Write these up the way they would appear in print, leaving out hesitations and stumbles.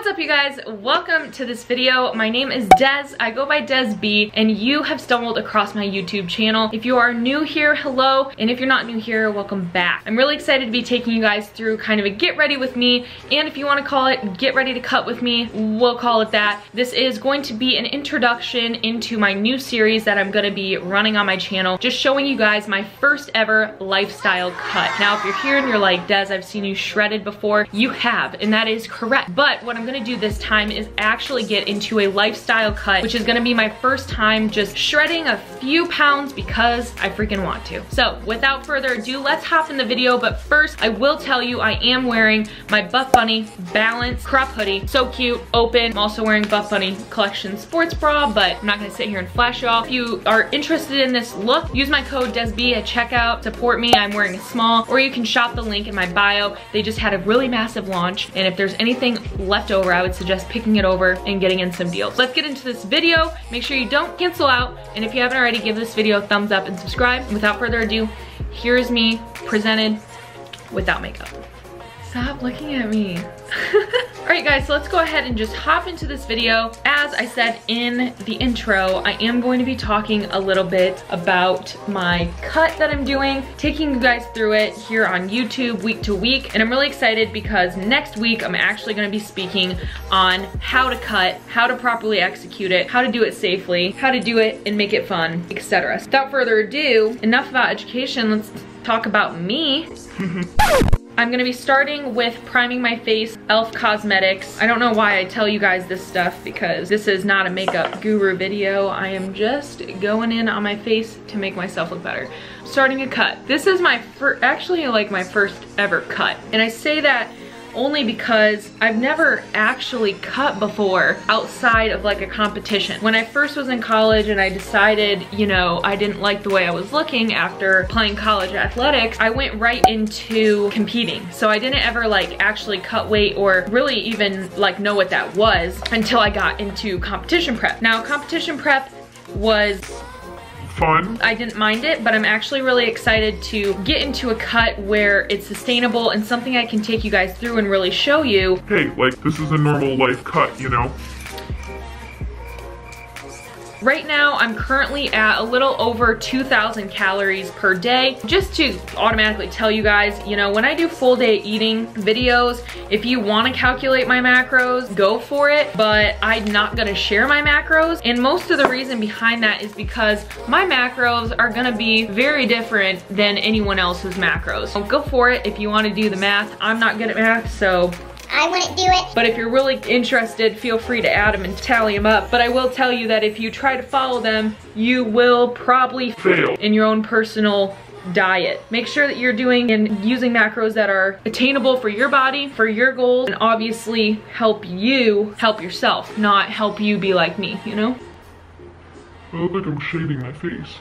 What's up, you guys? Welcome to this video. My name is Des. I go by Des B, and you have stumbled across my YouTube channel. If you are new here, hello, and if you're not new here, welcome back. I'm really excited to be taking you guys through kind of a get ready with me, and if you want to call it get ready to cut with me, we'll call it that. This is going to be an introduction into my new series that I'm going to be running on my channel, just showing you guys my first ever lifestyle cut. Now, if you're here and you're like, Des, I've seen you shredded before, you have, and that is correct. But what I'm gonna do this time is actually get into a lifestyle cut, which is gonna be my first time just shredding a few pounds because I freaking want to. So without further ado, let's hop in the video. But first, I will tell you I am wearing my Buff Bunny Balance crop hoodie. So cute, open. I'm also wearing Buff Bunny Collection sports bra, but I'm not gonna sit here and flash y'all. If you are interested in this look, use my code DESB at checkout, support me. I'm wearing a small, or you can shop the link in my bio. They just had a really massive launch, and if there's anything left over, I would suggest picking it over and getting in some deals. Let's get into this video. Make sure you don't cancel out, and if you haven't already, give this video a thumbs up and subscribe. And without further ado, here's me presented without makeup. Stop looking at me. Alright guys, so let's go ahead and just hop into this video. As I said in the intro, I am going to be talking a little bit about my cut that I'm doing, taking you guys through it here on YouTube week to week, and I'm really excited because next week I'm actually going to be speaking on how to cut, how to properly execute it, how to do it safely, how to do it and make it fun, etc. Without further ado, enough about education, let's talk about me. I'm gonna be starting with priming my face, e.l.f. Cosmetics. I don't know why I tell you guys this stuff because this is not a makeup guru video. I am just going in on my face to make myself look better. Starting a cut. This is my actually like my first ever cut. And I say that only because I've never actually cut before outside of like a competition. When I first was in college and I decided, you know, I didn't like the way I was looking after playing college athletics, I went right into competing. So I didn't ever like actually cut weight or really even like know what that was until I got into competition prep. Now, competition prep was fun. I didn't mind it, but I'm actually really excited to get into a cut where it's sustainable and something I can take you guys through and really show you. Hey, like this is a normal life cut, you know? Right now, I'm currently at a little over 2,000 calories per day. Just to automatically tell you guys, you know, when I do full day eating videos, if you want to calculate my macros, go for it, but I'm not gonna share my macros. And most of the reason behind that is because my macros are gonna be very different than anyone else's macros. So go for it if you want to do the math. I'm not good at math, so I wouldn't do it. But if you're really interested, feel free to add them and tally them up. But I will tell you that if you try to follow them, you will probably fail in your own personal diet. Make sure that you're doing and using macros that are attainable for your body, for your goals, and obviously help you help yourself, not help you be like me, you know? I look like I'm shaving my face.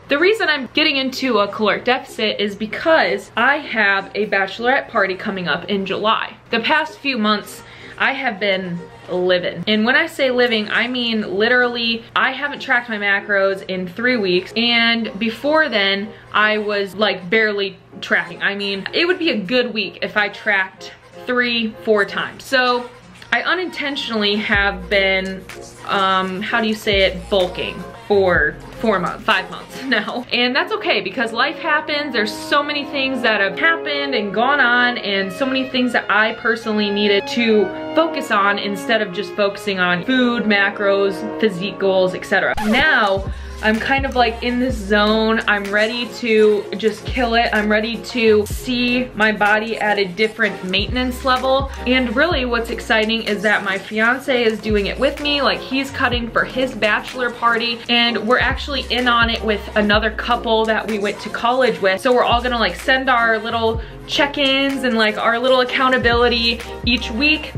The reason I'm getting into a caloric deficit is because I have a bachelorette party coming up in July. The past few months, I have been living. And when I say living, I mean literally, I haven't tracked my macros in 3 weeks. And before then, I was like barely tracking. I mean, it would be a good week if I tracked 3-4 times. So I unintentionally have been, how do you say it, bulking for 5 months now. And that's okay because life happens. There's so many things that have happened and gone on, and so many things that I personally needed to focus on instead of just focusing on food, macros, physique goals, etc. Now, I'm kind of like in this zone. I'm ready to just kill it. I'm ready to see my body at a different maintenance level. And really what's exciting is that my fiance is doing it with me. Like, he's cutting for his bachelor party, and we're actually in on it with another couple that we went to college with. So we're all gonna like send our little check-ins and like our little accountability each week,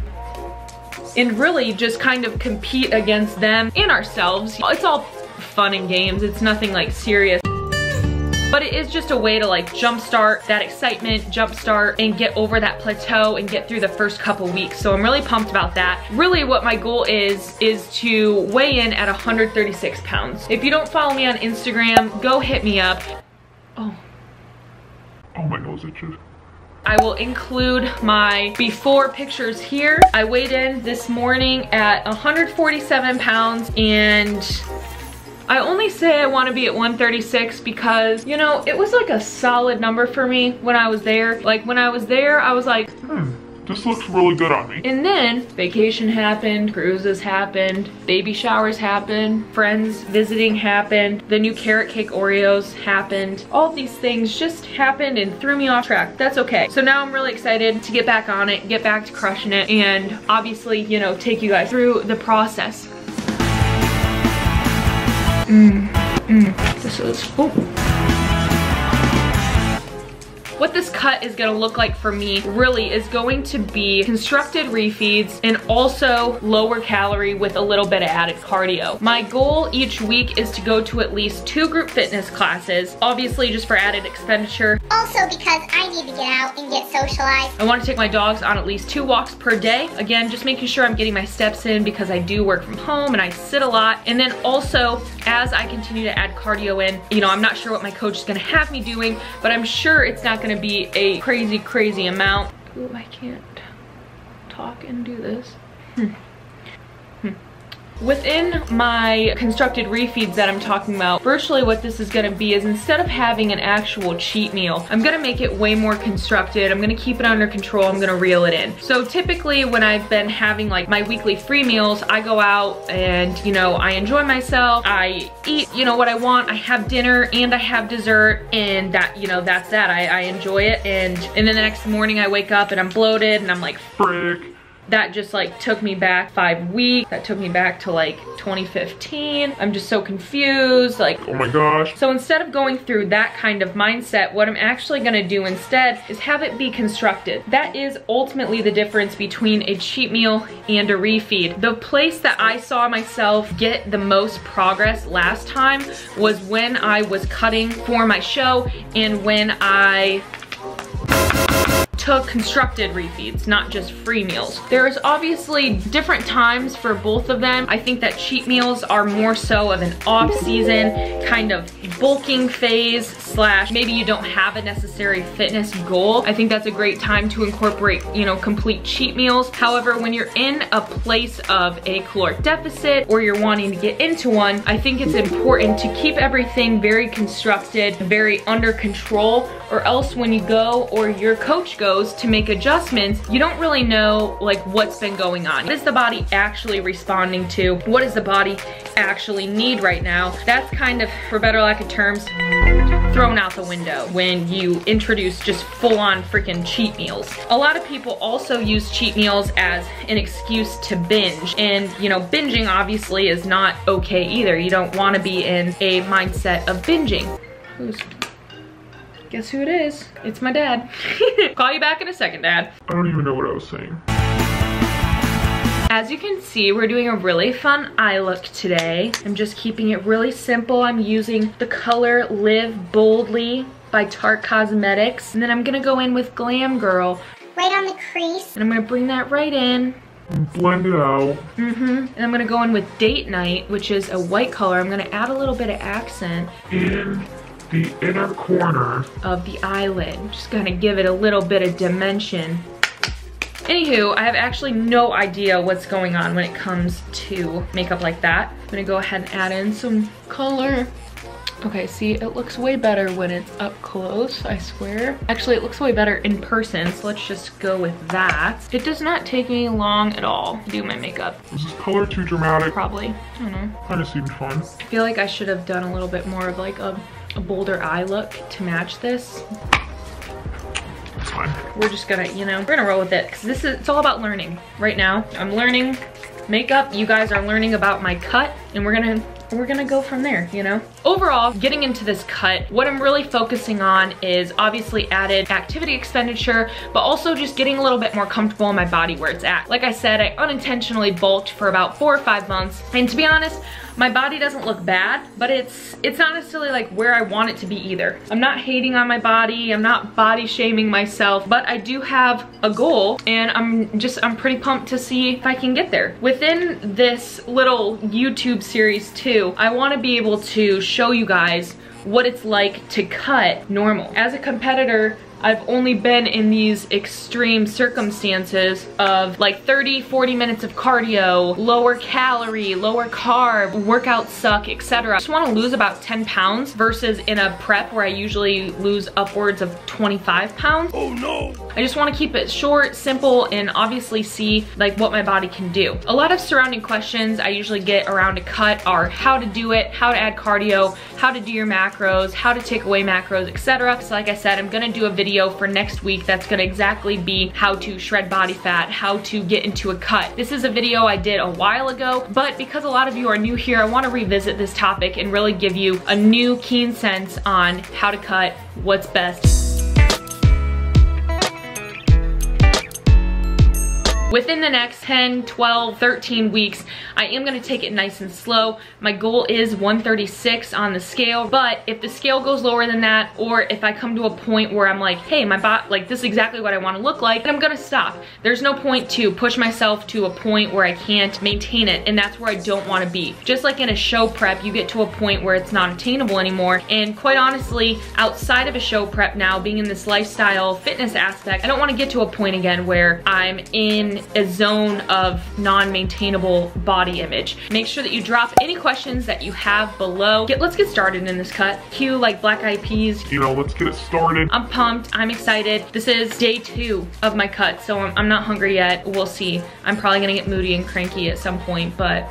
and really just kind of compete against them and ourselves. It's all fun and games. It's nothing like serious. But it is just a way to like jumpstart that excitement, jumpstart and get over that plateau and get through the first couple weeks. So I'm really pumped about that. Really what my goal is to weigh in at 136 pounds. If you don't follow me on Instagram, go hit me up. Oh, my nose itches. I will include my before pictures here. I weighed in this morning at 147 pounds, and I only say I want to be at 136 because, you know, it was like a solid number for me when I was there. Like when I was there, I was like, this looks really good on me. And then vacation happened, cruises happened, baby showers happened, friends visiting happened, the new carrot cake Oreos happened. All these things just happened and threw me off track. That's okay. So now I'm really excited to get back on it, get back to crushing it, and obviously, you know, take you guys through the process. This is, What this cut is gonna look like for me really is going to be constructed refeeds and also lower calorie with a little bit of added cardio. My goal each week is to go to at least 2 group fitness classes, obviously just for added expenditure. Also because I need to get out and get socialized. I want to take my dogs on at least 2 walks per day. Again, just making sure I'm getting my steps in because I do work from home and I sit a lot. And then also, as I continue to add cardio in, you know, I'm not sure what my coach is gonna have me doing, but I'm sure it's not gonna be a crazy amount. Ooh, I can't talk and do this. Within my constructed refeeds that I'm talking about, virtually what this is gonna be is instead of having an actual cheat meal, I'm gonna make it way more constructed. I'm gonna keep it under control. I'm gonna reel it in. So typically when I've been having like my weekly free meals, I go out and, you know, I enjoy myself. I eat, you know, what I want. I have dinner and I have dessert, and that, you know, that's that. I enjoy it. And then the next morning I wake up and I'm bloated and I'm like, Frick. That just like took me back 5 weeks. That took me back to like 2015. I'm just so confused, like, Oh my gosh. So instead of going through that kind of mindset, what I'm actually gonna do instead is have it be constructed. That is ultimately the difference between a cheat meal and a refeed. The place that I saw myself get the most progress last time was when I was cutting for my show and when I took constructed refeeds, not just free meals. There's obviously different times for both of them. I think that cheat meals are more so of an off-season kind of bulking phase slash maybe you don't have a necessary fitness goal. I think that's a great time to incorporate, you know, complete cheat meals. However, when you're in a place of a caloric deficit or you're wanting to get into one, I think it's important to keep everything very constructed, very under control, or else when you go or your coach goes to make adjustments, you don't really know like what's been going on. What is the body actually responding to? What does the body actually need right now? That's kind of, for better lack of terms, thrown out the window when you introduce just full-on freaking cheat meals. A lot of people also use cheat meals as an excuse to binge, and you know, binging obviously is not okay either. You don't want to be in a mindset of binging. Guess who it is? It's my dad. Call you back in a second, Dad. I don't even know what I was saying. As you can see, we're doing a really fun eye look today. I'm just keeping it really simple. I'm using the color Live Boldly by Tarte Cosmetics. And then I'm gonna go in with Glam Girl. Right on the crease. And I'm gonna bring that right in. Blend it out. And I'm gonna go in with Date Night, which is a white color. I'm gonna add a little bit of accent In the inner corner of the eyelid. Just gonna give it a little bit of dimension. Anywho, I have actually no idea what's going on when it comes to makeup like that. I'm gonna go ahead and add in some color. Okay, see, it looks way better when it's up close, I swear. Actually, it looks way better in person, so let's just go with that. It does not take me long at all to do my makeup. Is this color too dramatic? Probably, I don't know. Kinda seemed fun. I feel like I should have done a little bit more of like a bolder eye look to match this. It's fine. We're just gonna, you know, we're gonna roll with it, because it's all about learning. Right now, I'm learning makeup, you guys are learning about my cut, and we're gonna go from there, you know? Overall, getting into this cut, what I'm really focusing on is obviously added activity expenditure, but also just getting a little bit more comfortable in my body where it's at. Like I said, I unintentionally bulked for about 4 or 5 months, and to be honest, my body doesn't look bad, but it's not necessarily like where I want it to be either. I'm not hating on my body, I'm not body shaming myself, but I do have a goal, and I'm pretty pumped to see if I can get there. Within this little YouTube series too, I wanna be able to show you guys what it's like to cut normal. As a competitor, I've only been in these extreme circumstances of like 30, 40 minutes of cardio, lower calorie, lower carb, workouts suck, etc. I just want to lose about 10 pounds versus in a prep where I usually lose upwards of 25 pounds. Oh no! I just want to keep it short, simple, and obviously see like what my body can do. A lot of surrounding questions I usually get around a cut are how to do it, how to add cardio, how to do your macros, how to take away macros, etc. So like I said, I'm gonna do a video for next week that's gonna exactly be how to shred body fat, how to get into a cut. This is a video I did a while ago, but because a lot of you are new here, I wanna revisit this topic and really give you a new keen sense on how to cut, what's best. Within the next 10, 12, 13 weeks, I am gonna take it nice and slow. My goal is 136 on the scale, but if the scale goes lower than that, or if I come to a point where I'm like, hey, my body, like this is exactly what I wanna look like, then I'm gonna stop. There's no point to push myself to a point where I can't maintain it, and that's where I don't wanna be. Just like in a show prep, you get to a point where it's not attainable anymore, and quite honestly, outside of a show prep now, being in this lifestyle fitness aspect, I don't wanna get to a point again where I'm in a zone of non-maintainable body image. Make sure that you drop any questions that you have below. Let's get started in this cut. Cue like black eyed peas. You know, let's get it started. I'm pumped, I'm excited. This is day 2 of my cut, so I'm not hungry yet. We'll see. I'm probably gonna get moody and cranky at some point, but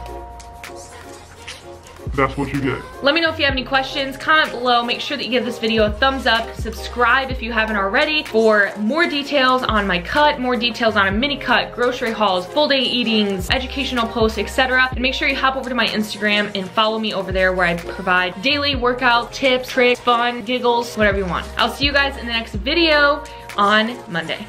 that's what you get. let me know if you have any questions, comment below, make sure that you give this video a thumbs up, subscribe if you haven't already for more details on my cut, more details on a mini cut, grocery hauls, full day eatings, educational posts, etc. And make sure you hop over to my Instagram and follow me over there where I provide daily workout tips, tricks, fun, giggles, whatever you want. I'll see you guys in the next video on Monday.